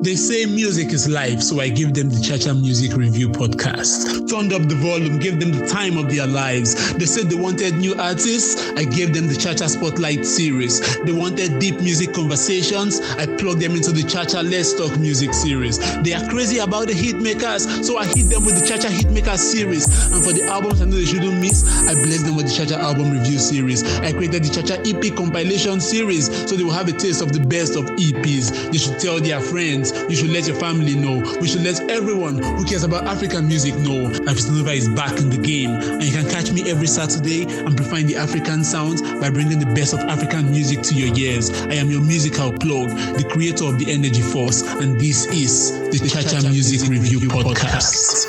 They say music is life, so I give them the Cha-Cha Music Review podcast. Turned up the volume, gave them the time of their lives. They said they wanted new artists, I gave them the Cha-Cha Spotlight series. They wanted deep music conversations, I plugged them into the Cha-Cha Let's Talk music series. They are crazy about the hit makers, so I hit them with the Cha-Cha Hit Makers series. And for the albums I know they shouldn't miss, I blessed them with the Cha-Cha Album Review series. I created the Cha-Cha EP compilation series, so they will have a taste of the best of EPs. They should tell their friends, you should let your family know, we should let everyone who cares about African music know. Hafeestonova is back in the game, and you can catch me every Saturday amplifying the African sounds by bringing the best of African music to your ears. I am your musical plug, the creator of the Energy Force, and this is the Cha-Cha Music Review podcast.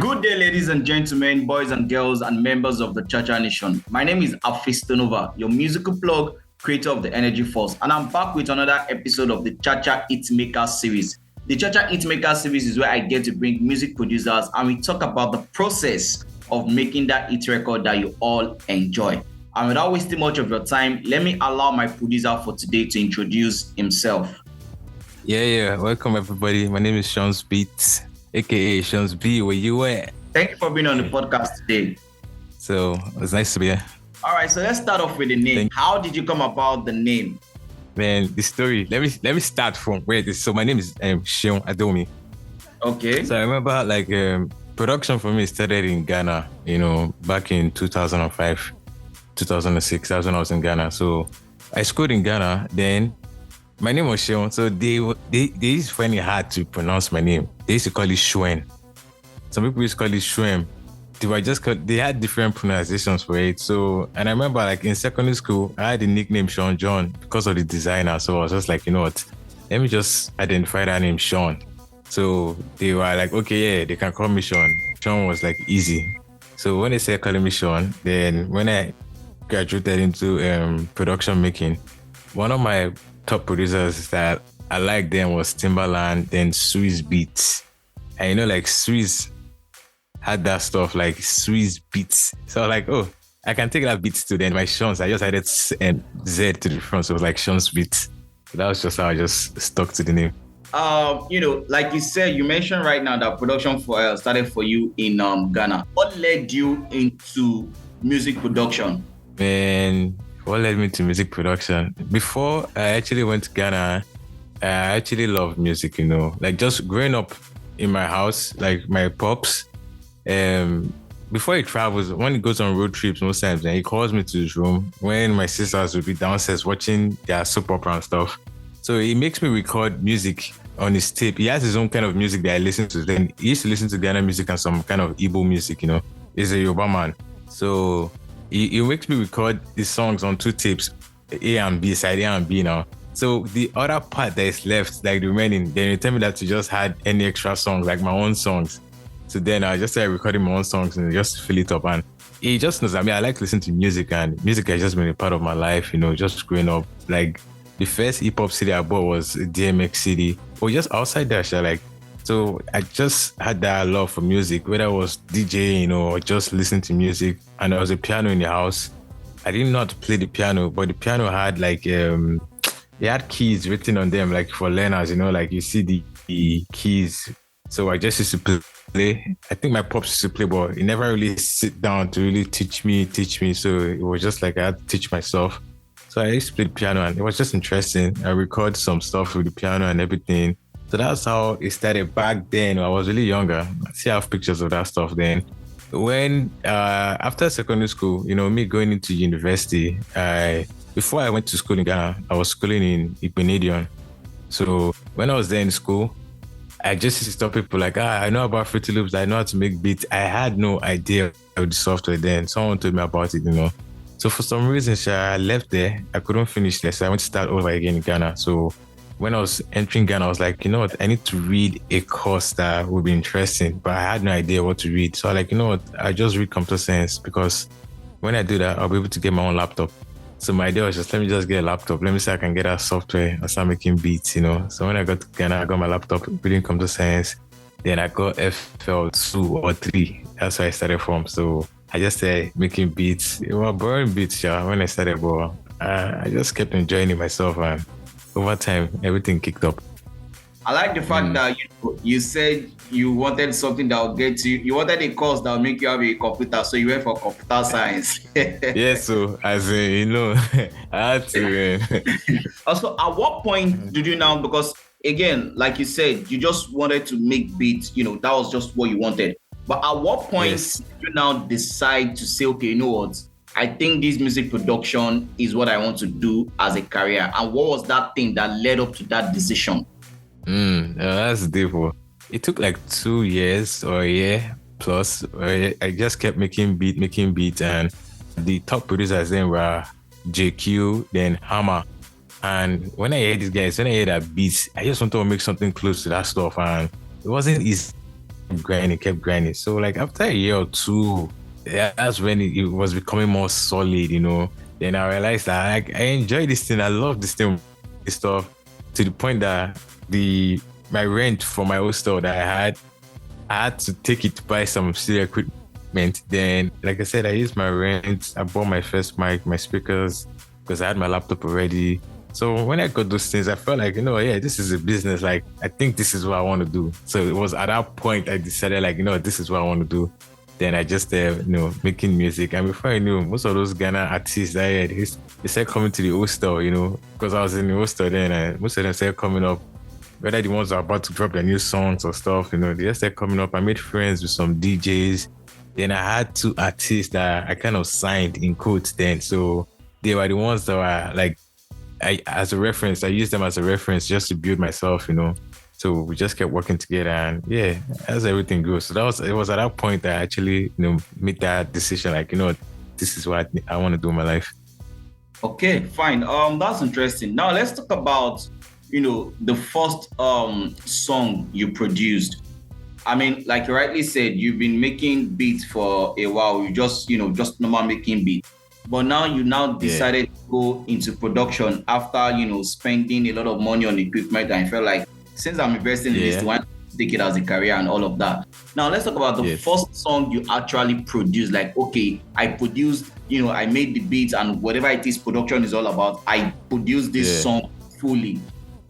Good day, ladies and gentlemen, boys and girls, and members of the Cha-Cha Nation. My name is Hafeestonova, your musical plug, creator of the Energy Force, and I'm back with another episode of the Cha-Cha Hit Makers series. The Cha-Cha Hit Makers series is where I get to bring music producers and we talk about the process of making that hit record that you all enjoy. And without wasting much of your time, let me allow my producer for today to introduce himself. Yeah. Welcome, everybody. My name is Sean Beatz, aka Sean B. Where you at? Thank you for being on the podcast today. So it's nice to be here. All right, so let's start off with the name. How did you come about the name? Man, the story. Let me start from where it is. So my name is Seun Adewunmi. Okay. So I remember production for me started in Ghana. Back in 2005, 2006. That's when I was in Ghana. So I schooled in Ghana. Then my name was Seun. So they used to find it hard to pronounce my name. They used to call it Shuen. Some people used to call it Shuem. They had different pronunciations for it. So, and I remember in secondary school, I had the nickname Sean John because of the designer. So I was just like, you know what? Let me just identify that name Sean. So they were like, okay, yeah, they can call me Sean. Sean was easy. So when they said calling me Sean, then when I graduated into production making, one of my top producers that I liked then was Timbaland, then Sean Beatz. And Swiss had that stuff Swiss Beats. So I was like, oh, I can take that beats to then my Sean's. I just added Z to the front. So it was Sean's Beats. So that was just how I just stuck to the name. Like you said, you mentioned right now that production started for you in Ghana. What led you into music production? Man, what led me to music production? Before I actually went to Ghana, I actually loved music, just growing up in my house, my pops, before he travels, when he goes on road trips most times, then he calls me to his room when my sisters would be downstairs watching their soap opera and stuff. So he makes me record music on his tape. He has his own kind of music that I listen to. Then he used to listen to Ghana music and some kind of Igbo music, He's a Yoruba man. So he makes me record his songs on two tapes, A and B, side A and B now. So the other part that is left, the remaining, then you tell me that to just had any extra songs, my own songs. So then I just started recording my own songs and just fill it up. And he just knows, I like listening to music, and music has just been a part of my life, just growing up. The first hip-hop CD I bought was a DMX CD, or just outside that, so I just had that love for music, whether it was DJing, or just listening to music. And there was a piano in the house. I didn't know how to play the piano, but the piano had they had keys written on them, for learners, you see the keys. So I just used to play. I think my pops used to play, but he never really sit down to really teach me. So it was just I had to teach myself. So I used to play the piano, and it was just interesting. I record some stuff with the piano and everything. So that's how it started back then. I was really younger. I still have pictures of that stuff then. When, after secondary school, me going into university, before I went to school in Ghana, I was schooling in Ipenedion. So when I was there in school, I just used to tell people I know about Fruity Loops, I know how to make beats. I had no idea of the software then. Someone told me about it, So for some reason, I left there. I couldn't finish there, so I went to start over again in Ghana. So when I was entering Ghana, I was like, you know what, I need to read a course that would be interesting, but I had no idea what to read. So I you know what, I just read computer science, because when I do that, I'll be able to get my own laptop. So my idea was just, let me just get a laptop. Let me see if I can get that software and start making beats, So when I got to Ghana, I got my laptop, reading computer science. Then I got FL2 or 3. That's where I started from. So I just started making beats. It was boring beats, yeah, when I started, but I just kept enjoying it myself, and over time, everything kicked up. I like the fact that you said you wanted something that will get you wanted a course that will make you have a computer, so you went for computer science. Yeah, so as in, I had to. Also, at what point did you now, because again, like you said, you just wanted to make beats, that was just what you wanted. But at what point did you now decide to say, okay, you know what? I think this music production is what I want to do as a career. And what was that thing that led up to that decision? That's deep. It took like 2 years or a year plus. I just kept making beats, and the top producers then were JQ, then Hammer. And when I hear these guys, when I hear that beats, I just wanted to make something close to that stuff, and it wasn't easy. Kept grinding. So like after a year or two, that's when it was becoming more solid, Then I realized that I enjoy this thing. I love this thing, this stuff, to the point that my rent for my old store that I had to take it to buy some studio equipment. Then, like I said, I used my rent. I bought my first mic, my speakers, because I had my laptop already. So when I got those things, I felt like, this is a business. Like, I think this is what I want to do. So it was at that point I decided, like, this is what I want to do. Then I just, making music. And before I knew, most of those Ghana artists I had, they started coming to the old store, because I was in the old store then. And most of them started coming up. Whether the ones are about to drop their new songs or stuff, they just started coming up. I made friends with some DJs. Then I had 2 artists that I kind of signed in quotes then. So they were the ones that were like, I used them as a reference just to build myself, So we just kept working together, and as everything goes. So it was at that point that I actually, made that decision, like, this is what I want to do in my life. Okay, fine. That's interesting. Now let's talk about, the first song you produced. I mean, like you rightly said, you've been making beats for a while. You just normal making beats. But now you decided to go into production after, spending a lot of money on equipment, and felt like, since I'm investing in this, why not take it as a career and all of that. Now let's talk about the first song you actually produced. Like, okay, I produced, I made the beats, and whatever it is production is all about, I produced this song fully.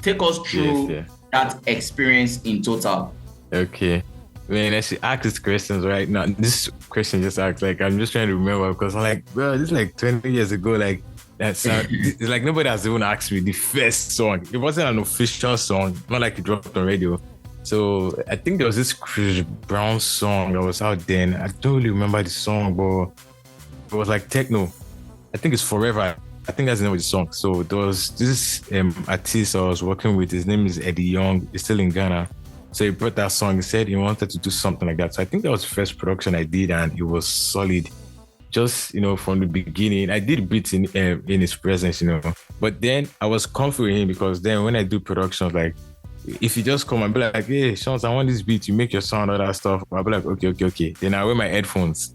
Take us through that experience in total. Okay. Man, I should ask these questions right now. This question just asked, like, I'm just trying to remember, because I'm like, bro, this is like 20 years ago. Like, it's like nobody has even asked me the first song. It wasn't an official song, not like it dropped on radio. So I think there was this Chris Brown song that was out then. I don't really remember the song, but it was like techno. I think it's Forever. I think that's the name of the song. So there was this artist I was working with. His name is Eddie Young. He's still in Ghana. So he brought that song. He said he wanted to do something like that. So I think that was the first production I did, and it was solid. Just, from the beginning, I did beats in his presence, But then I was comfortable with him, because then when I do productions, like, if you just come and be like, hey, Sean, I want this beat, you make your sound, all that stuff. I'll be like, okay. Then I wear my headphones.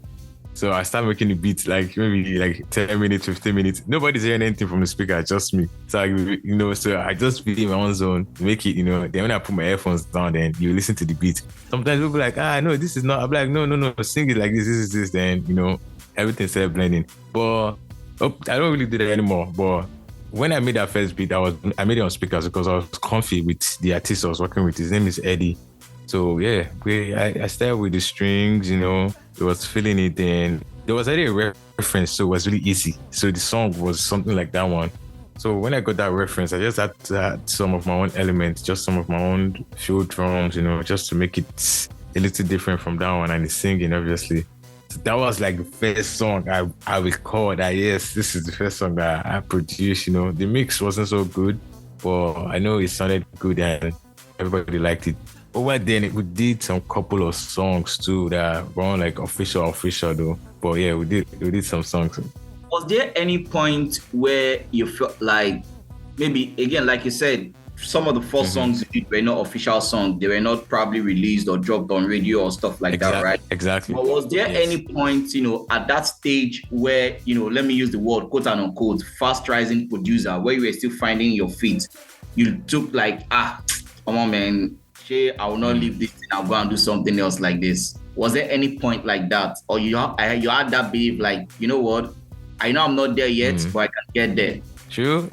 So I start making the beats, like maybe like 10 minutes, 15 minutes. Nobody's hearing anything from the speaker, just me. So, so I just be in my own zone, make it, Then when I put my headphones down, then you listen to the beat. Sometimes people be like, no, this is not. I'm like, no, sing it like this is this. Then, everything started blending. But I don't really do that anymore. But when I made that first beat, I made it on speakers because I was comfy with the artist I was working with. His name is Eddie. So I started with the strings, it was feeling it. Then there was already a reference, so it was really easy. So the song was something like that one. So when I got that reference, I just had to add some of my own elements, just some of my own field drums, just to make it a little different from that one, and the singing, obviously. So that was like the first song I recalled that, yes, this is the first song that I produced, The mix wasn't so good, but I know it sounded good and everybody liked it. Over then, we did some couple of songs too that weren't like official though. But yeah, we did some songs. Was there any point where you felt like, maybe again, like you said, some of the first songs you did were not official songs, they were not probably released or dropped on radio or stuff like that, right? Exactly. But was there any point, at that stage where, let me use the word quote and unquote, fast rising producer, where you were still finding your feet? You took like, come on, man, Shay, I will not leave this thing, I'll go and do something else like this. Was there any point like that? Or you had that belief like, you know what? I know I'm not there yet, but I can get there. True.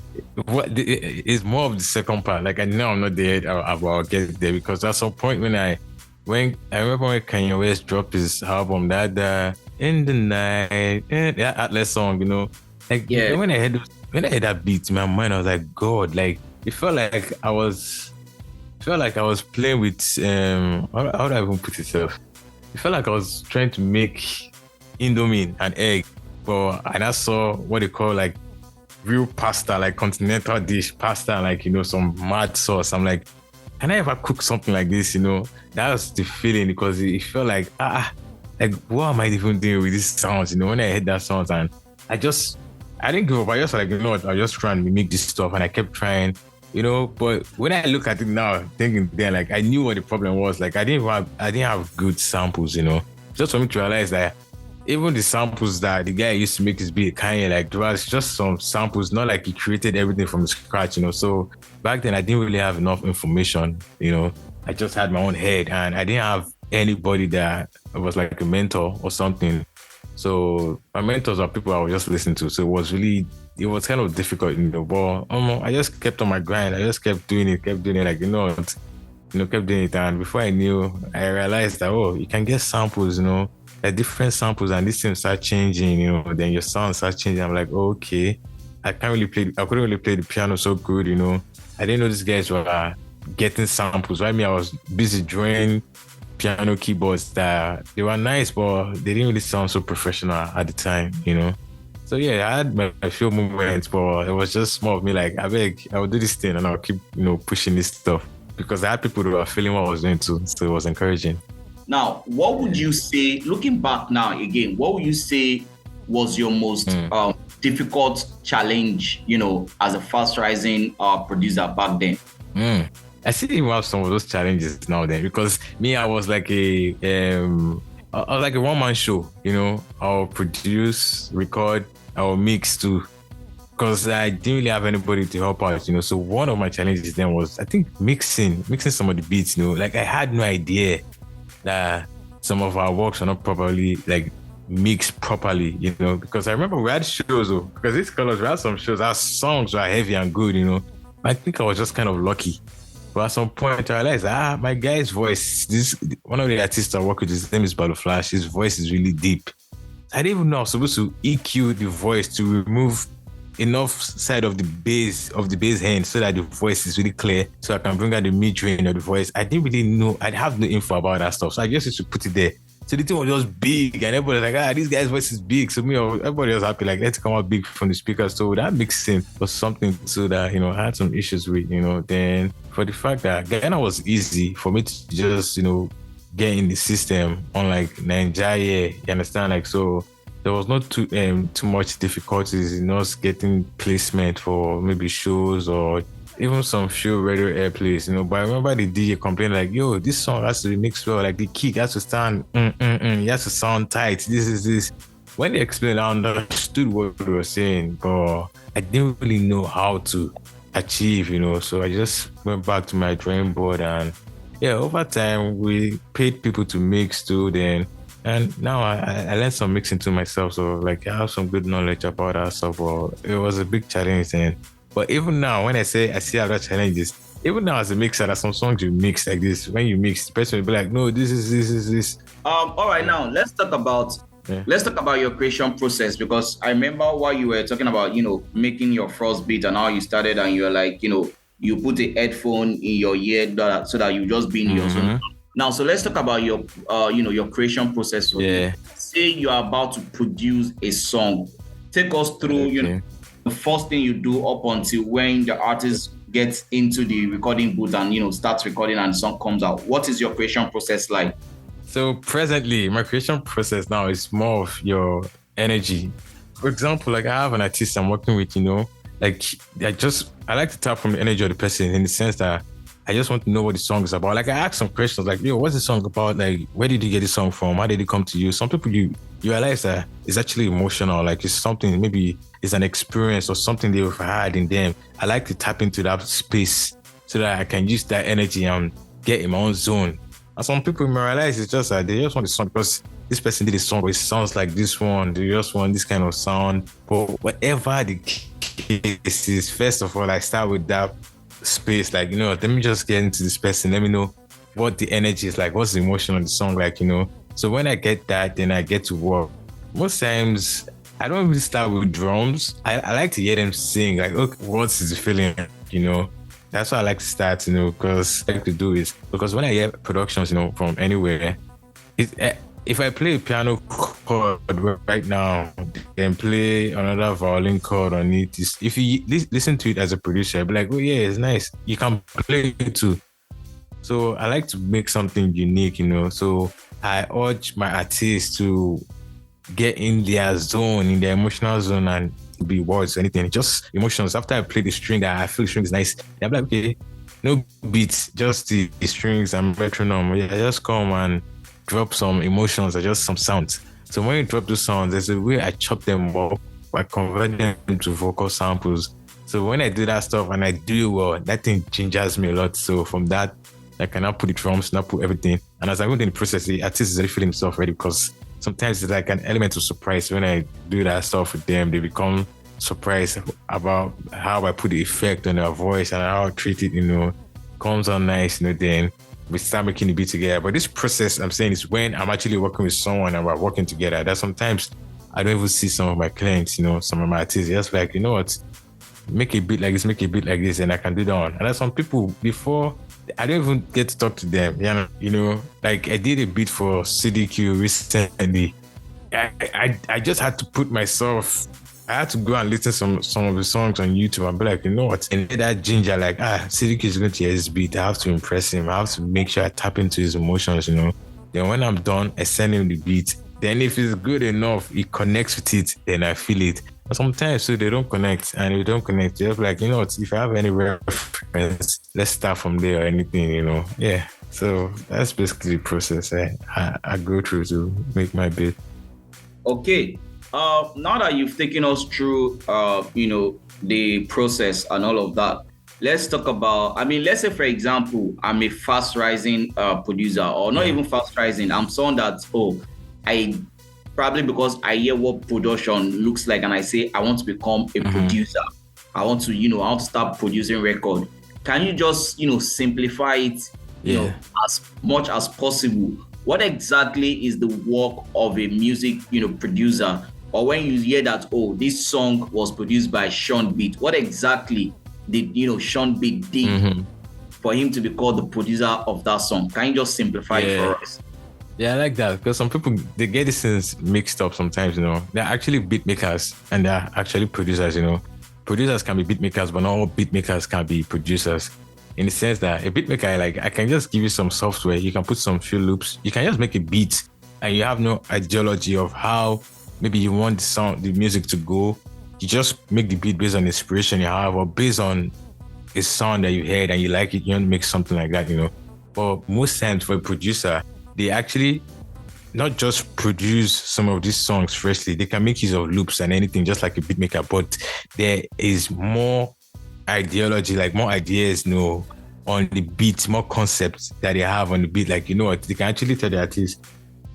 It's more of the second part. Like, I know I'm not there yet, I'll get there, because at some point when I remember when Kanye West dropped his album, that In the Night, that Atlas song, you know, like when I heard that beat in my mind, I was like, God, like it felt like I was playing with how do I even put it? It felt like I was trying to make Indomie and egg, and I saw what they call like real pasta, like continental dish pasta, like, you know, some mad sauce. I'm like, can I ever cook something like this? You know, that was the feeling, because it felt like, like, what am I even doing with these sounds? You know, when I heard that sounds, and I didn't give up. I just like, you know what, I just trying to mimic this stuff, and I kept trying, you know. But when I look at it now, thinking then, like, I knew what the problem was. Like, I didn't have good samples, you know. Just for me to realize that even the samples that the guy used to make his beat, Kanye, like, there was just some samples, not like he created everything from scratch, you know. So back then, I didn't really have enough information, you know. I just had my own head, and I didn't have anybody that was like a mentor or something. So my mentors are people I was just listening to. So it was kind of difficult, you know. But I just kept on my grind. I just kept doing it, like, kept doing it. And before I knew, I realized that, you can get samples, you know, like different samples, and these things start changing, you know, then your sound starts changing. I'm like, okay, I couldn't really play the piano so good, you know. I didn't know these guys were getting samples. Right? I was busy drawing piano keyboards that they were nice, but they didn't really sound so professional at the time, you know. So yeah, I had my few moments, but it was just more of me like, I will do this thing and I'll keep, you know, pushing this stuff, because I had people who were feeling what I was doing too. So it was encouraging. Now, what would you say, looking back now again, what would you say was your most difficult challenge, you know, as a fast rising producer back then? I still even have some of those challenges now then, because me, I was like a one-man show, you know. I'll produce, record, I'll mix too, because I didn't really have anybody to help out, you know. So one of my challenges then was, I think, mixing some of the beats, you know. Like, I had no idea that some of our works are not properly like mixed properly, you know, because I remember we had shows, because these colors, we had some shows, our songs were heavy and good, you know. I think I was just kind of lucky. But at some point I realized, my guy's voice, one of the artists I work with, his name is Ballo Flash, his voice is really deep. I didn't even know I was supposed to EQ the voice to remove enough side of the bass hand so that the voice is really clear, so I can bring out the mid-range of the voice. I didn't really know, I have no info about that stuff. So I just used to put it there. So the thing was just big, and everybody was like, this guy's voice is big. So everybody was happy, like, let's come out big from the speakers. So that mixing was something so that, you know, I had some issues with, you know. Then for the fact that Ghana was easy for me to just, you know, get in the system, unlike Nigeria, you understand? Like, so there was not too much difficulties in us getting placement for maybe shows or even some few radio airplays, you know. But I remember the DJ complained like, yo, this song has to be mixed well, like the kick has to stand, it has to sound tight, this. When they explained, I understood what they were saying, but I didn't really know how to achieve, you know. So I just went back to my drawing board, and yeah, over time we paid people to mix too then. And now I learned some mixing to myself, so like I have some good knowledge about that stuff. But it was a big challenge then. But even now, when I see other challenges, even now as a mixer, there's some songs you mix like this. When you mix, the person will be like, no, this is this. All right, now let's talk about your creation process, because I remember while you were talking about, you know, making your first beat and how you started, and you're like, you know, you put a headphone in your ear so that you just be in your zone. Now, so let's talk about your, your creation process. Say you are about to produce a song. Take us through, you know, the first thing you do up until when the artist gets into the recording booth and, you know, starts recording and the song comes out. What is your creation process like? So presently, my creation process now is more of your energy. For example, like I have an artist I'm working with, you know, like I like to tap from the energy of the person, in the sense that I just want to know what the song is about. Like I ask some questions like, yo, what's the song about? Like, where did you get the song from? How did it come to you? Some people, you realize that it's actually emotional. Like it's something, maybe it's an experience or something they've had in them. I like to tap into that space so that I can use that energy and get in my own zone. And some people may realize it's just that they just want the song because this person did a song, but it sounds like this one. They just want this kind of sound. But whatever the case is, first of all, I start with that space. Like, let me just get into this person. Let me know what the energy is like. What's the emotion of the song like, So when I get that, then I get to work. Most times, I don't really start with drums. I like to hear them sing. Like, okay, what's the feeling, That's why I like to start, because what I like to do is, because when I hear productions, from anywhere, if I play a piano chord right now, then play another violin chord on it, if you listen to it as a producer, I'll be like, oh yeah, it's nice. You can play it too. So I like to make something unique, So I urge my artists to get in their zone, in their emotional zone, and be words, anything, just emotions. After I play the string that I feel the string is nice, I'm like, okay, no beats, just the strings and metronome. Yeah, just come and drop some emotions or just some sounds. So when you drop those sounds, there's a way I chop them up, I convert them into vocal samples. So when I do that stuff and I do it well, that thing gingers me a lot. So from that, I can now put the drums, now put everything. And as I went in the process, the artist is already feeling himself ready, because sometimes it's like an element of surprise. When I do that stuff with them, they become surprised about how I put the effect on their voice and how I treat it, comes on nice, then we start making the beat together. But this process, I'm saying, is when I'm actually working with someone and we're working together. That sometimes I don't even see some of my clients, some of my artists, just like, what, make a beat like this, and I can do that one. And there's some people, before, I don't even get to talk to them. Like I did a beat for CDQ recently. I just had to put myself, I had to go and listen to some of the songs on YouTube and be like, what? And that ginger, like, CDQ is going to hear this beat. I have to impress him. I have to make sure I tap into his emotions, Then when I'm done, I send him the beat. Then if it's good enough, he connects with it, then I feel it. But sometimes so they don't connect, and if they don't connect, they're like, what, if I have any reference, let's start from there or anything, Yeah. So that's basically the process I go through to make my beat. Okay. Now that you've taken us through, the process and all of that, let's talk about, let's say, for example, I'm a fast rising producer, or not even fast rising. I'm someone that, I probably, because I hear what production looks like and I say, I want to become a producer. I want to start producing record. Can you just, simplify it, as much as possible? What exactly is the work of a music, producer? Or when you hear that, this song was produced by Sean Beatz, what exactly did, Sean Beatz did for him to be called the producer of that song? Can you just simplify it for us? Yeah, I like that, because some people, they get these things mixed up sometimes, They're actually beat makers and they're actually producers, Producers can be beat makers, but not all beat makers can be producers. In the sense that a beat maker, like, I can just give you some software, you can put some few loops, you can just make a beat, and you have no ideology of how maybe you want the music to go. You just make the beat based on inspiration you have, or based on a sound that you heard and you like it, you don't make something like that, But most times for a producer, they actually not just produce some of these songs freshly, they can make use of loops and anything, just like a beat maker, but there is more ideology, like more ideas, on the beat, more concepts that they have on the beat. Like, what, they can actually tell the artist,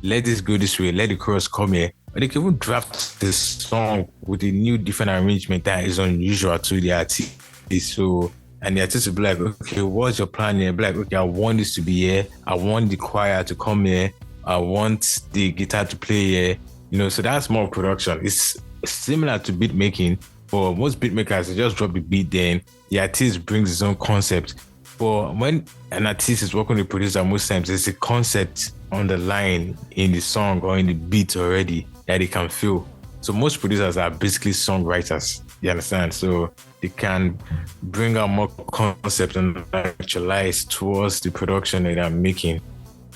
let this go this way, let the chorus come here. But they can even draft this song with a new, different arrangement that is unusual to the artist. So, and the artist will be like, okay, what's your plan here? Be like, okay, I want this to be here. I want the choir to come here. I want the guitar to play here. So that's more production. It's similar to beat making. For most beat makers, they just drop the beat, then the artist brings his own concept. But when an artist is working with a producer, most times there's a concept on the line in the song or in the beat already that they can feel. So most producers are basically songwriters, you understand? So they can bring out more concept and actualize towards the production that they're making.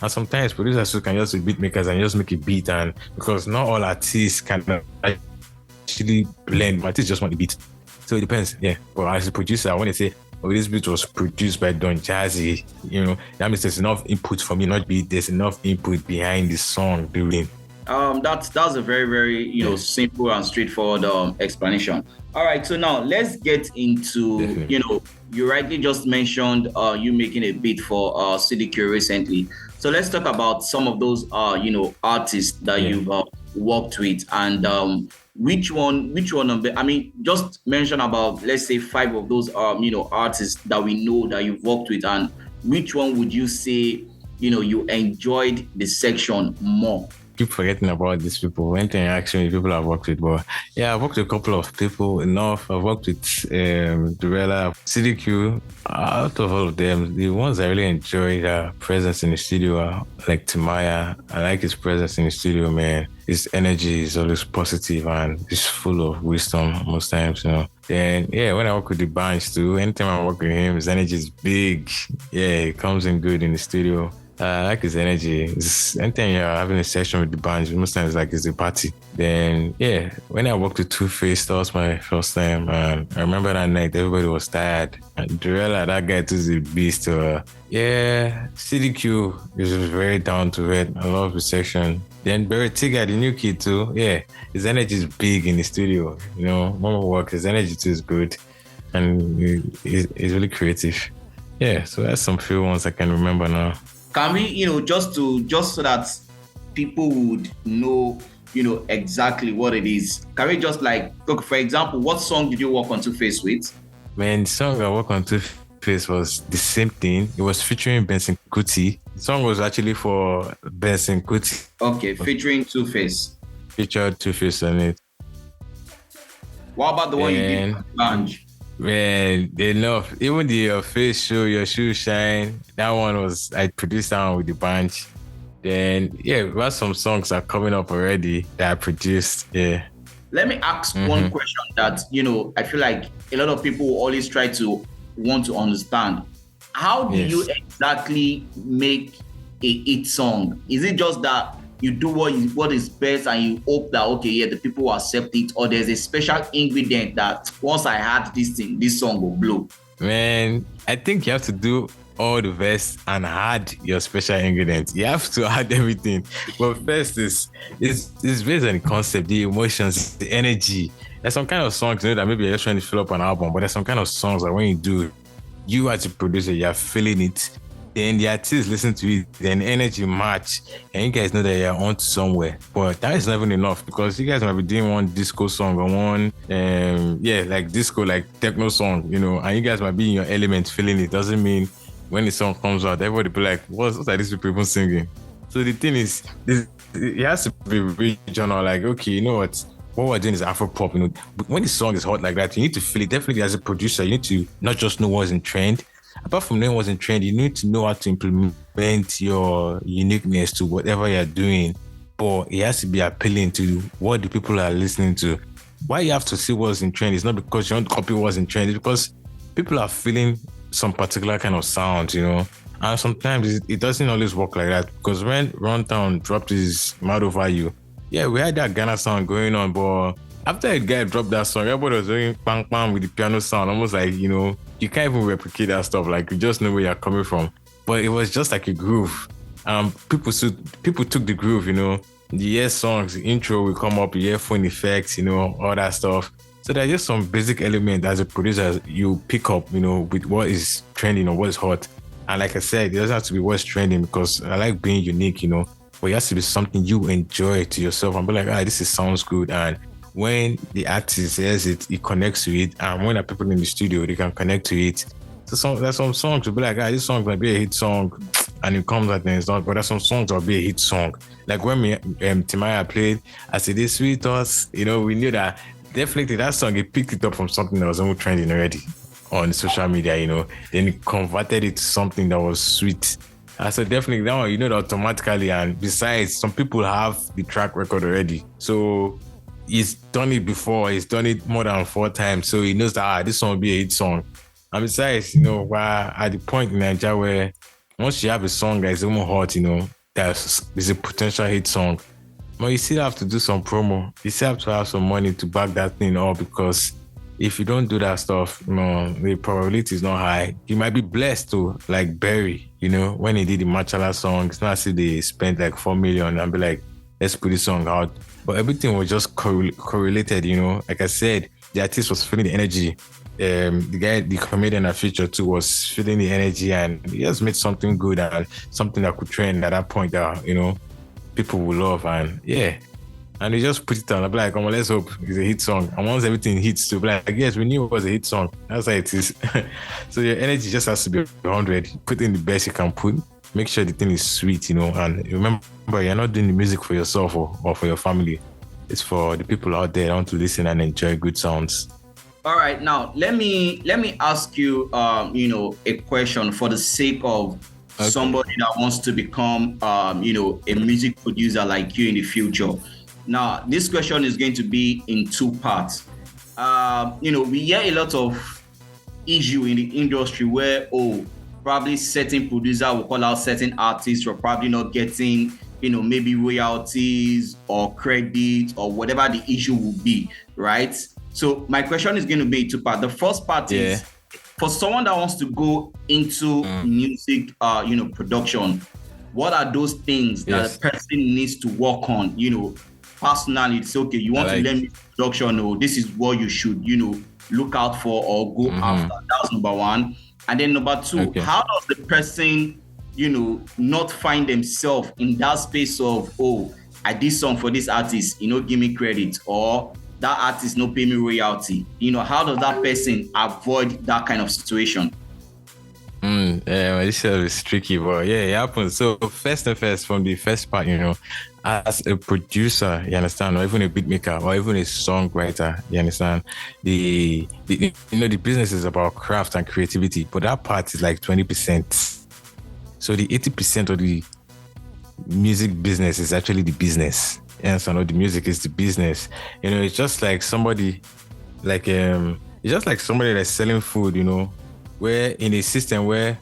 And sometimes producers can just be beat makers and just make a beat, and because not all artists can actually blend, artists just want the beat. So it depends, yeah. But as a producer, when they say, this beat was produced by Don Jazzy, that means there's enough input for me, not beat, there's enough input behind the song doing. That's a very, very simple and straightforward explanation. All right, so now let's get into you rightly just mentioned you making a beat for CDQ recently. So let's talk about some of those artists that you've worked with, and which one of the, I mean, just mention about, let's say, 5 of those artists that we know that you've worked with, and which one would you say you enjoyed the section more? Keep forgetting about these people. When interaction with people I've worked with, but I've worked with a couple of people enough. I've worked with Durella, CDQ. Out of all of them, the ones I really enjoy their presence in the studio are like Timya. I like his presence in the studio, man. His energy is always positive and he's full of wisdom most times, Then, when I work with the bands too, anytime I work with him, his energy is big. It comes in good in the studio. I like his energy. Anytime you're having a session with the band, most times it's a party. Then, when I worked with Two-Face, that was my first time. And I remember that night, everybody was tired. And Durella, that guy too is a beast. CDQ is very down to earth. I love his section. Then Barry Tigger, the new kid too. His energy is big in the studio. Mama work, his energy too is good. And he's really creative. So that's some few ones I can remember now. Can we, just so that people would know, exactly what it is? Can we just look, for example, what song did you work on Two-Face with? Man, the song I worked on Two-Face was the same thing. It was featuring Benson Kuti. The song was actually for Benson Kuti. Okay, featuring Two-Face. Featured Two-Face on it. What about the one you did with Banj? Man, enough. Even the face show, Your Shoes Shine, that one I produced that one with the bunch. Then, we have some songs that are coming up already that I produced. Let me ask one question that, I feel like a lot of people always try to want to understand. How do you exactly make a hit song? Is it just that you do what is best and you hope that, the people will accept it, or there's a special ingredient that once I had this thing, this song will blow? Man, I think you have to do all the best and add your special ingredients. You have to add everything. But first it's based on the concept, the emotions, the energy. There's some kind of songs that maybe you're just trying to fill up an album, but there's some kind of songs that when you do, you as a producer, you're feeling it. Then the artists listen to it, then energy match, and you guys know that you're on to somewhere. But that is not even enough, because you guys might be doing one disco song or one, disco, techno song, and you guys might be in your element feeling it. Doesn't mean when the song comes out, everybody be like, what are these people even singing? So the thing is, it has to be regional, okay, you know what we're doing is Afro pop, when the song is hot like that, you need to feel it. Definitely as a producer, you need to not just know what's in trend. Apart from knowing what's in trend, you need to know how to implement your uniqueness to whatever you're doing. But it has to be appealing to what the people are listening to. Why you have to see what's in trend is not because you want to copy what's in trend. It's because people are feeling some particular kind of sound, And sometimes it doesn't always work like that. Because when Runtown dropped his Mad Over You, we had that Ghana sound going on, but after a guy dropped that song, everybody was doing bang bang with the piano sound, almost like, you can't even replicate that stuff. You just know where you're coming from. But it was just like a groove. People took the groove, The yes songs, the intro will come up, you hear phone effects, all that stuff. So there's just some basic element as a producer you pick up, with what is trending or what is hot. And like I said, it doesn't have to be what's trending, because I like being unique, But it has to be something you enjoy to yourself and be like, this sounds good. And when the artist hears it, he connects to it. And when the people in the studio, they can connect to it. So there's some songs will be like, this song might be a hit song, and it comes out and it's not. But there's some songs that will be a hit song. Like when Timya played, I said, this sweet us, we knew that definitely that song, he picked it up from something that was almost trending already on social media, Then he converted it to something that was sweet. I said, definitely that one, that automatically. And besides, some people have the track record already. So he's done it before. He's done it more than 4 times. So he knows that this song will be a hit song. And besides, we're at the point in Nigeria where once you have a song that is even hot, there's a potential hit song. But you still have to do some promo. You still have to have some money to back that thing up, because if you don't do that stuff, the probability is not high. You might be blessed to, like Barry, when he did the Machala song. It's not as if they spent like 4 million and be like, let's put this song out. But everything was just correlated, you know. Like I said, the artist was feeling the energy. The comedian at Future too was feeling the energy, and he just made something good and something that could trend at that point that, you know, people will love. And yeah, and we just put it on. I'm like, come on, let's hope it's a hit song. And once everything hits too, like, yes, we knew it was a hit song. That's how it is. So your energy just has to be 100. Put in the best you can put. Make sure the thing is sweet, you know. And remember, you're not doing the music for yourself or for your family. It's for the people out there that want to listen and enjoy good sounds. All right, now let me ask you, you know, a question for the sake of somebody that wants to become, you know, a music producer like you in the future. Now, this question is going to be in two parts. You know, we hear a lot of issue in the industry where, probably certain producer will call out certain artists for probably not getting, you know, maybe royalties or credit or whatever the issue will be, right? So my question is going to be two parts. The first part is for someone that wants to go into music, you know, production. What are those things that a person needs to work on? You know, personally, it's okay. You want to learn music production, or this is what you should, you know, look out for or go after. That's number one. And then number two, how does the person, you know, not find themselves in that space of, I did song for this artist, you know, give me credit, or that artist no pay me royalty. You know, how does that person avoid that kind of situation? This is tricky, but yeah, it happens. So first and first, from the first part, you know, as a producer, you understand, or even a beat maker, or even a songwriter, you understand, the you know, the business is about craft and creativity, but that part is like 20%. So the 80% of the music business is actually the business. And so the music is the business. You know, it's just like somebody, like it's just like somebody that's selling food, you know, where in a system where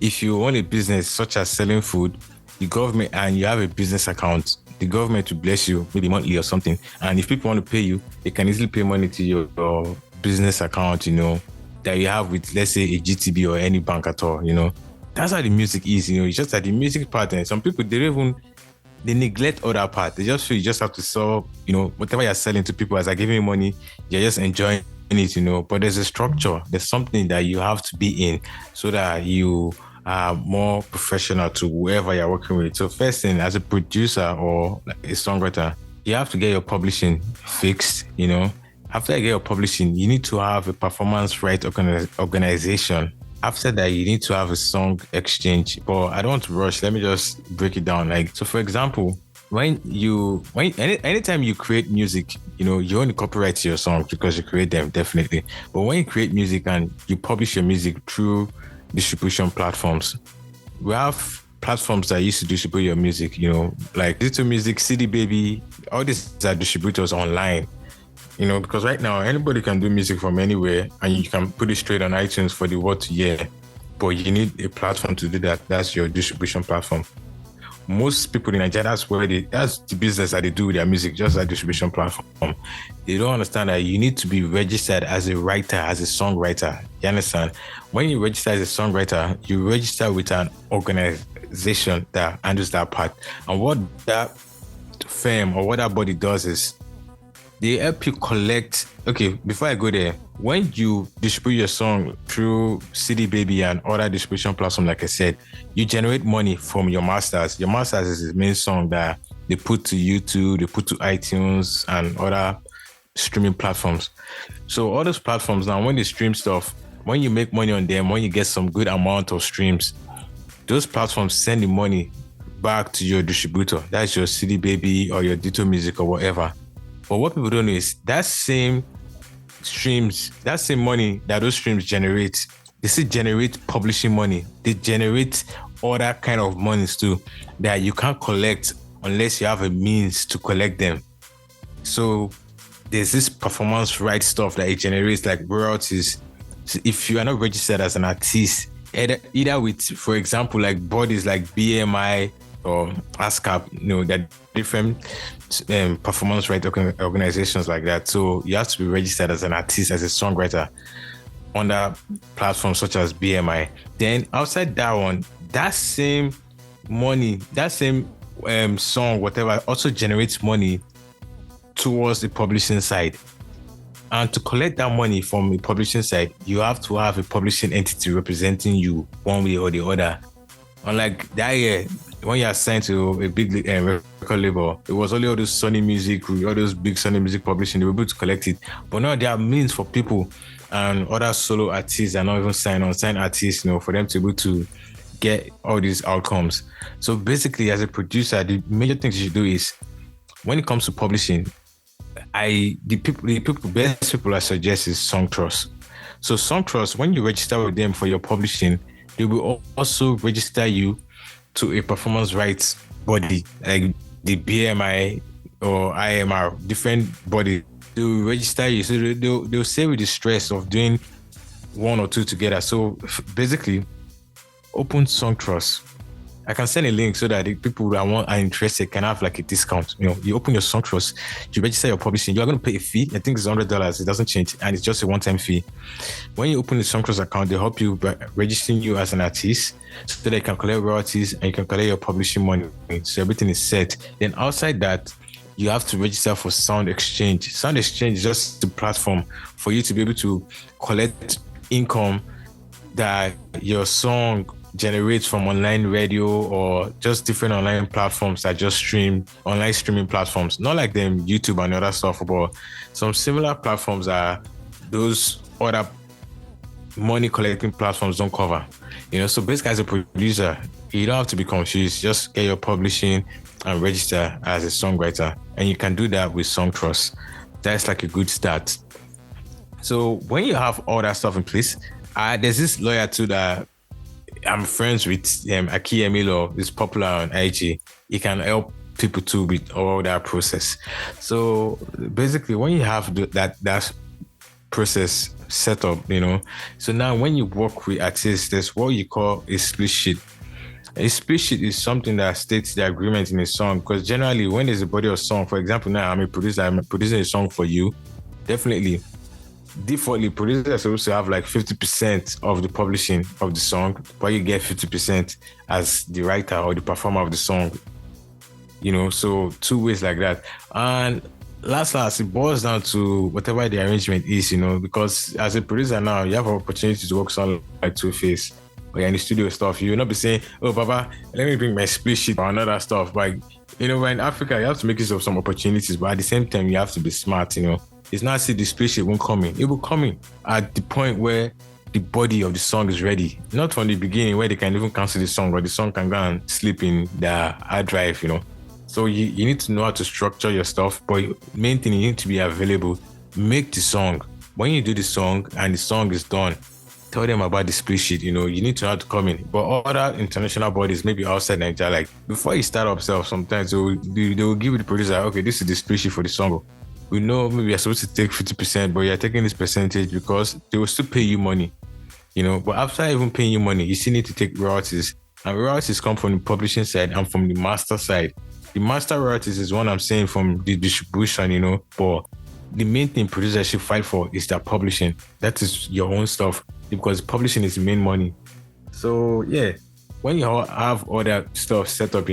if you own a business such as selling food, the government, and you have a business account, the government will bless you maybe monthly or something. And if people want to pay you, they can easily pay money to your business account, you know, that you have with, let's say, a GTB or any bank at all, you know. That's how the music is, you know. It's just that the music part, and some people, they neglect other part. They just feel you just have to sell, you know, whatever you're selling to people as I give you money, you're just enjoying it, you know. But there's a structure. There's something that you have to be in so that you are more professional to whoever you're working with. So first thing, as a producer or like a songwriter, you have to get your publishing fixed, you know. After you get your publishing, you need to have a performance right organization. After that, you need to have a song exchange. But I don't want to rush. Let me just break it down. Like, so for example, anytime you create music, you know, you own the copyright to your songs because you create them, definitely. But when you create music and you publish your music through distribution platforms, we have platforms that used to distribute your music, you know, like Digital Music, CD Baby, all these are distributors online. You know, because right now anybody can do music from anywhere and you can put it straight on iTunes for the world to hear. But you need a platform to do that. That's your distribution platform. Most people in Nigeria, that's the business that they do with their music, just a distribution platform. They don't understand that you need to be registered as a writer, as a songwriter. You understand? When you register as a songwriter, you register with an organization that handles that part. And what that firm or what that body does is they help you collect. Okay, before I go there, when you distribute your song through CD Baby and other distribution platforms, like I said, you generate money from your masters. Your masters is the main song that they put to YouTube, they put to iTunes and other streaming platforms. So all those platforms now, when they stream stuff, when you make money on them, when you get some good amount of streams, those platforms send the money back to your distributor. That's your CD Baby or your Digital Music or whatever. But what people don't know is that same streams, that same money that those streams generate, they still generate publishing money. They generate other kind of monies too that you can't collect unless you have a means to collect them. So there's this performance right stuff that it generates, like royalties. So if you are not registered as an artist, either with, for example, like bodies like BMI or ASCAP, you know, that different performance right organizations like that. So you have to be registered as an artist, as a songwriter under platforms such as BMI. Then outside that one, that same money, that same song, whatever, also generates money towards the publishing side. And to collect that money from the publishing side, you have to have a publishing entity representing you one way or the other. Unlike that year, when you are signed to a big record label, it was only all those Sony Music, all those big Sony Music publishing, they were able to collect it. But now there are means for people and other solo artists and not even signed artists, for them to be able to get all these outcomes. So basically, as a producer, the major things you should do is, when it comes to publishing, the best people I suggest is Song Trust. So Song Trust, when you register with them for your publishing, they will also register you to a performance rights body, like the BMI or IMR, different body. They will register you. So they'll save you the stress of doing one or two together. So basically, open Song Trust. I can send a link so that the people that are interested can have like a discount. You open your Song Trust, you register your publishing, you are going to pay a fee. I think it's $100. It doesn't change, and it's just a one-time fee. When you open the Song Trust account, they help you by registering you as an artist so they can collect royalties and you can collect your publishing money. So everything is set. Then outside that, you have to register for Sound Exchange. Sound Exchange is just the platform for you to be able to collect income that your song generates from online radio or just different online platforms that just online streaming platforms. Not like them YouTube and other stuff, but some similar platforms are those other money collecting platforms don't cover. So basically, as a producer, you don't have to be confused. Just get your publishing and register as a songwriter, and you can do that with Song Trust. That's like a good start. So when you have all that stuff in place, there's this lawyer too that I'm friends with, Aki Emilo, is popular on IG. He can help people too with all that process. So basically, when you have that process set up, so now when you work with artists, there's what you call a split sheet. A split sheet is something that states the agreement in a song, because generally when there's a body of song, for example, now I'm producing a song for you, definitely defaultly producers are supposed to have like 50% of the publishing of the song, but you get 50% as the writer or the performer of the song. So two ways like that. And last, it boils down to whatever the arrangement is, because as a producer now, you have an opportunity to work something like Two-Face or you're in the studio stuff. You will not be saying, oh, Baba, let me bring my split sheet or another stuff. But, in Africa, you have to make use of some opportunities, but at the same time, you have to be smart, It's not as if the split sheet won't come in. It will come in at the point where the body of the song is ready. Not from the beginning where they can even cancel the song, or the song can go and sleep in the hard drive, So you need to know how to structure your stuff, but main thing, you need to be available. Make the song. When you do the song and the song is done, tell them about the split sheet. You need to know how to come in. But other international bodies, maybe outside Nigeria, like before you start up self, sometimes they will give you the producer, okay, this is the split sheet for the song. We know maybe you're supposed to take 50%, but you're taking this percentage because they will still pay you money, But after even paying you money, you still need to take royalties. And royalties come from the publishing side and from the master side. The master royalties is what I'm saying from the distribution, but the main thing producers should fight for is their publishing. That is your own stuff, because publishing is the main money. So yeah, when you have all that stuff set up,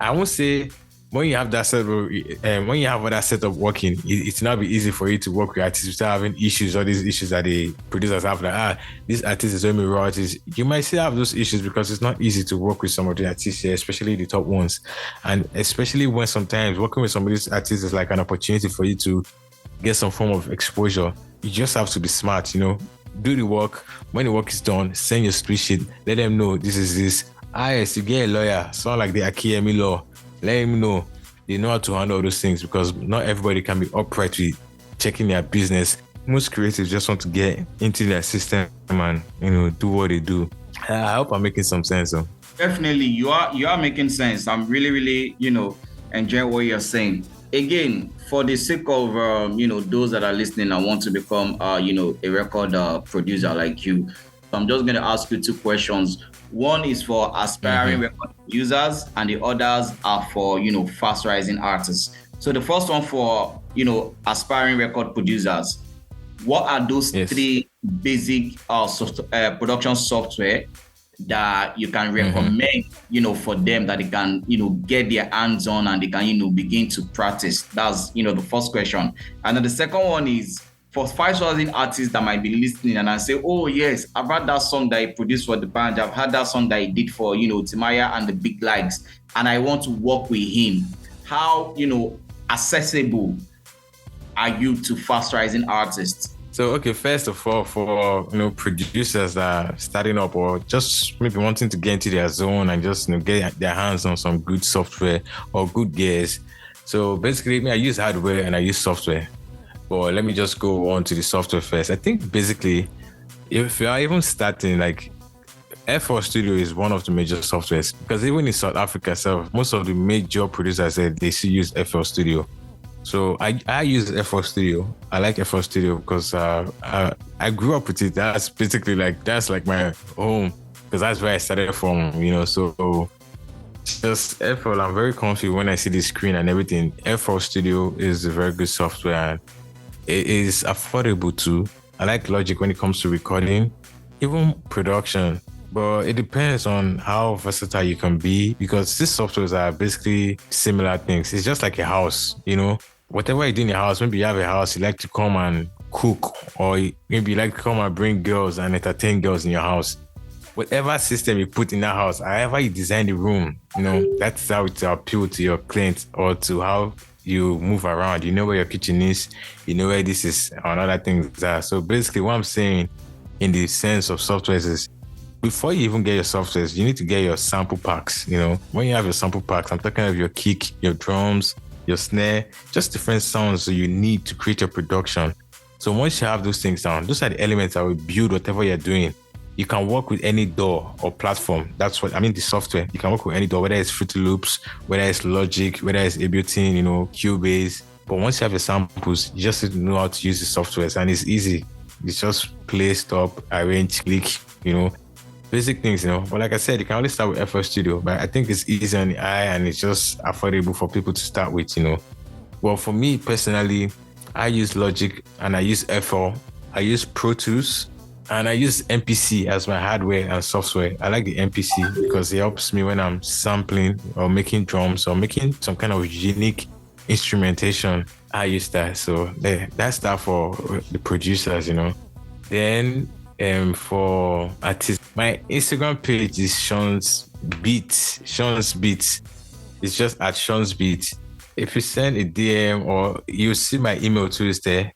I won't say when you have that setup, when you have all that setup working, it's not be easy for you to work with artists without having issues, all these issues that the producers have, like, this artist is owing me royalties. You might still have those issues because it's not easy to work with some of the artists here, especially the top ones. And especially when sometimes working with some of these artists is like an opportunity for you to get some form of exposure. You just have to be smart, do the work. When the work is done, send your split sheet, let them know this is this. Yes, you get a lawyer, sound like the Aki Emilo. Let him know they know how to handle those things, because not everybody can be upright with checking their business. Most creatives just want to get into their system and do what they do. I hope I'm making some sense. Definitely, you are making sense. I'm really, really, enjoying what you're saying. Again, for the sake of those that are listening and want to become a record producer like you, I'm just going to ask you two questions. One is for aspiring record users, and the others are for, fast rising artists. So the first one for, aspiring record producers. What are those three basic production software that you can recommend, for them that they can, get their hands on and they can, begin to practice? That's, the first question. And then the second one is for 5,000 artists that might be listening and I say, oh yes, I've heard that song that he produced for the band. I've heard that song that he did for, Timya and the Big Likes, and I want to work with him. How, accessible are you to fast rising artists? So, okay, first of all, for producers that are starting up or just maybe wanting to get into their zone and just get their hands on some good software or good gears. So basically, I use hardware and I use software. But let me just go on to the software first. I think basically, if you are even starting, like FL Studio is one of the major softwares, because even in South Africa itself, most of the major producers they still use FL Studio. So I use FL Studio. I like FL Studio because I grew up with it. That's basically that's my home, because that's where I started from, So just FL, I'm very confident when I see the screen and everything. FL Studio is a very good software and it is affordable too. I like Logic when it comes to recording, even production. But it depends on how versatile you can be, because these softwares are basically similar things. It's just like a house, Whatever you do in your house, maybe you have a house, you like to come and cook, or maybe you like to come and bring girls and entertain girls in your house. Whatever system you put in that house, however you design the room, that's how it appeal to your clients or to how you move around. You know where your kitchen is, you know where this is, and other things are. So basically what I'm saying in the sense of softwares is, before you even get your softwares, you need to get your sample packs. When you have your sample packs, I'm talking of your kick, your drums, your snare, just different sounds that you need to create your production. So once you have those things down, those are the elements that will build whatever you're doing. You can work with any DAW or platform. That's what I mean, the software. You can work with any DAW, whether it's Fruity Loops, whether it's Logic, whether it's Ableton, Cubase. But once you have your samples, you just need to know how to use the softwares, and it's easy. It's just play, stop, arrange, click, basic things, But like I said, you can only start with FL Studio, but I think it's easy on the eye and it's just affordable for people to start with, Well, for me personally, I use Logic and I use FL. I use Pro Tools and I use MPC as my hardware and software. I like the MPC because it helps me when I'm sampling or making drums or making some kind of unique instrumentation. I use that. So that's that for the producers, Then for artists, my Instagram page is Sean's Beatz. It's just at Sean's Beatz. If you send a DM or you see my email too is there.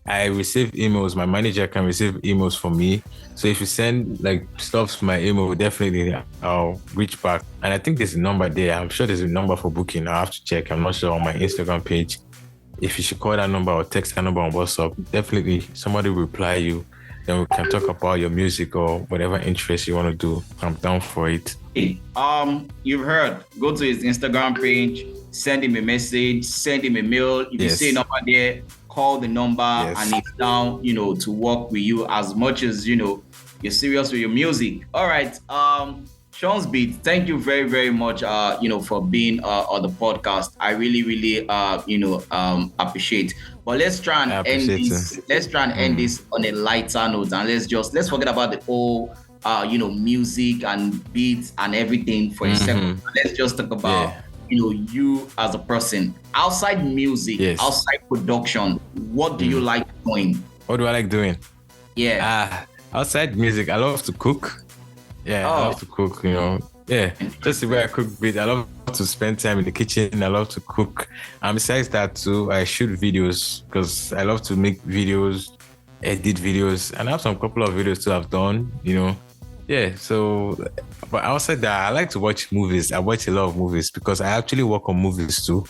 I receive emails. My manager can receive emails from me. So if you send stuff to my email, definitely I'll reach back. And I think there's a number there. I'm sure there's a number for booking. I'll have to check. I'm not sure on my Instagram page. If you should call that number or text that number on WhatsApp, definitely somebody will reply you. Then we can talk about your music or whatever interest you want to do. I'm down for it. You've heard. Go to his Instagram page, send him a message, send him a mail. If you see a number there, call the number and it's down, to work with you as much as, you're serious with your music. All right. Sean Beatz, thank you very, very much, for being on the podcast. I really, really, appreciate. But let's try and end this. Let's try and end this on a lighter note, and let's forget about the whole, music and beats and everything for a second. Let's just talk about, you as a person outside music, outside production. What do you like doing? What do I like doing? Yeah. Outside music, I love to cook. I love to cook, just the way I cook beat. I love to spend time in the kitchen. I love to cook. And besides that too, I shoot videos because I love to make videos, edit videos, and I have some couple of videos too I've done, So, but outside that, I like to watch movies. I watch a lot of movies because I actually work on movies too.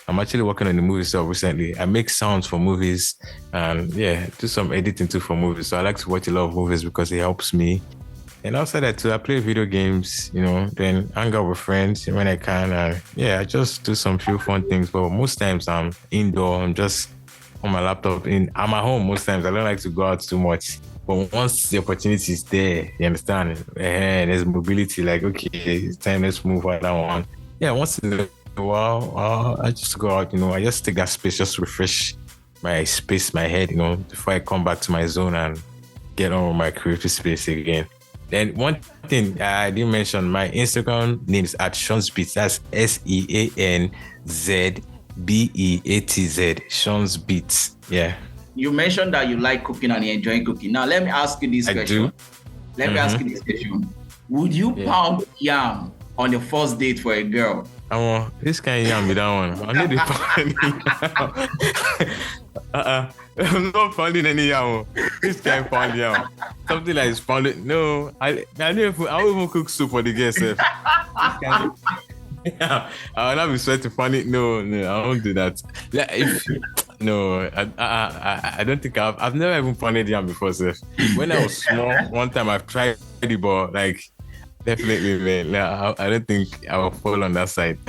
I'm actually working on the movie stuff recently. I make sounds for movies and do some editing too for movies. So I like to watch a lot of movies because it helps me. And outside that too, I play video games, then hang out with friends when I can. I just do some few fun things. But most times I'm indoor. I'm just on my laptop. I'm at home most times. I don't like to go out too much. But once the opportunity is there, you understand? There's mobility. Okay, it's time. Let's move on that one. Once in a while, I just go out. I just take that space, just refresh my space, my head. Before I come back to my zone and get on with my creative space again. Then one thing I didn't mention, my Instagram name is at Sean Beatz. That's SeanZbeatz. Sean Beatz. Yeah. You mentioned that you like cooking and you enjoy cooking. Now let me ask you this question. Let me ask you this question. Would you pound yam on your first date for a girl? This kind of yam be that one. I need to pound I'm not pounding any yam. This kind of pound yam. Something like is pounded. No, I won't even cook soup for the guests. I will not be sweating funny. No, I won't do that. I don't think I've never even pounded yam before, sir. When I was small, one time I've tried it, but like definitely, man. I don't think I will fall on that side.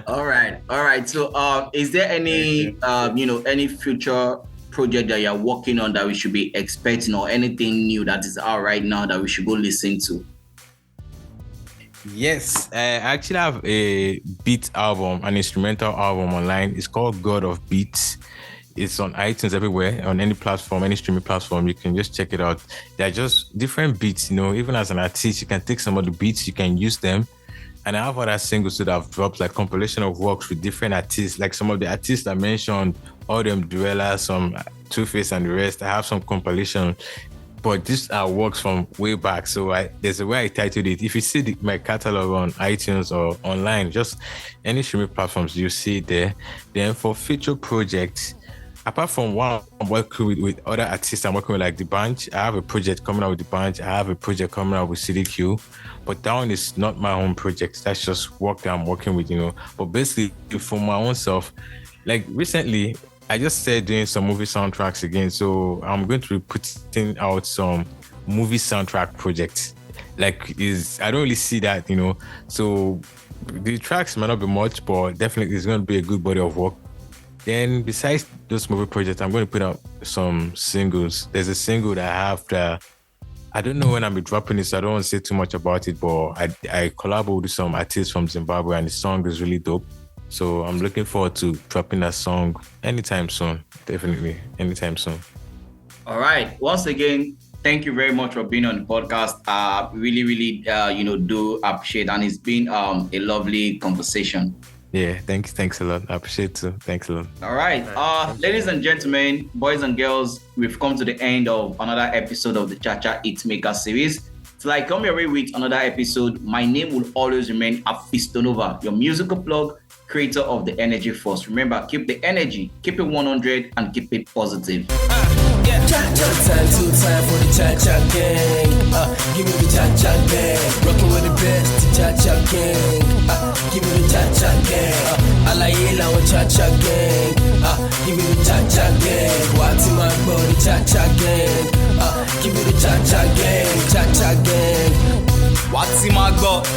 All right. So, is there any, any future project that you're working on that we should be expecting, or anything new that is out right now that we should go listen to? Yes, I actually have a beat album, an instrumental album online. It's called God of Beats. It's on iTunes everywhere, on any platform, any streaming platform. You can just check it out. They're just different beats, even as an artist, you can take some of the beats, you can use them. And I have other singles that I've dropped, like compilation of works with different artists, like some of the artists I mentioned, all them Durella, some Two-Face and the rest. I have some compilation, but these are works from way back. So there's a way I titled it. If you see my catalog on iTunes or online, just any streaming platforms, you see it there. Then for future projects, apart from one I'm working with other artists, I'm working with like The Bunch. I have a project coming out with The Bunch. I have a project coming out with CDQ. But that one is not my own project. That's just work that I'm working with, But basically, for my own self, like recently, I just started doing some movie soundtracks again. So I'm going to be putting out some movie soundtrack projects. I don't really see that, So the tracks might not be much, but definitely it's going to be a good body of work. Then besides those movie projects, I'm going to put out some singles. There's a single that I have that I don't know when I'll be dropping it, so I don't want to say too much about it, but I collaborate with some artists from Zimbabwe and the song is really dope. So I'm looking forward to dropping that song anytime soon. Definitely, anytime soon. All right. Once again, thank you very much for being on the podcast. Really, do appreciate, and it's been a lovely conversation. Yeah, thanks a lot. I appreciate it too. Thanks a lot. All right. Ladies and gentlemen, boys and girls, we've come to the end of another episode of the Cha-Cha Hitmaker series. Till I come your way with another episode, my name will always remain Hafeestonova, your musical plug, creator of the Energy Force. Remember, keep the energy, keep it 100, and keep it positive. Cha-cha time, two-time for the Cha-Cha gang. Give me the Cha-Cha gang. Rockin' with the best, the Cha-Cha gang. Give me the Cha-Cha gang. Alayela with Cha-Cha gang. Give me the Cha-Cha gang. What's in my body, Cha-Cha gang. Give me the Cha-Cha gang. Cha-Cha gang. What's in my body?